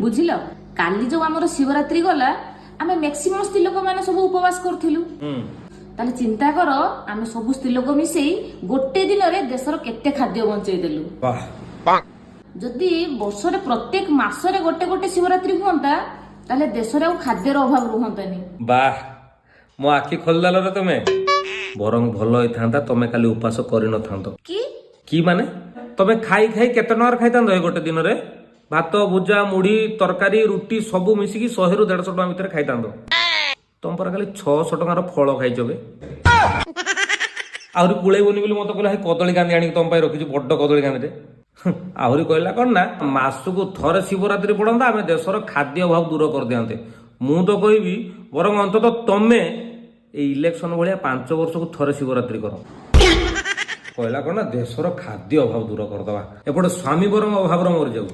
बुझिल काली जो आमर शिवरात्रि गला आमे मैक्सिमम स्त्री लोक माने सब उपवास करथिलु ताले चिंता कर आमे सब स्त्री लोक मिसेई गोटे दिन रे देशर केते खाद्य बंचै देलु वाह जदि वर्षरे प्रत्येक मासरे गोटे गोटे शिवरात्रि हुंता ताले देशरे आ खाद्यर अभाव रुहंतानी वाह मो आखि खोलदेल रे तुमे बरंग भल होता तमें खाली उपास कर कि माने तमें खाई खाई केते टंकार खाई गोटे दिन रे भात भुजा मुढ़ी तरकारी रुटी सब मिसिकी 100 ରୁ 150 टका भितर खाई तुम पर खाली 600 टकार फल खाइच बे आहरी कुलेबनी बोली मत कहला कदली गांधी आनी तुम रखी बड़ कदली गांधी आहरी कहला कौन ना मासकू थरे शिवरात्रि पड़ता आम देशर खाद्य अभाव दूर कर दियांते मु तो कहबी बरं अंतत तमें इलेक्शन भाया 5 वर्ष को थरे शिवरात्रि कर कहला कौन ना देशर खाद्य अभाव दूर करदे एपटे स्वामी बरं अभाव मरी जाऊ।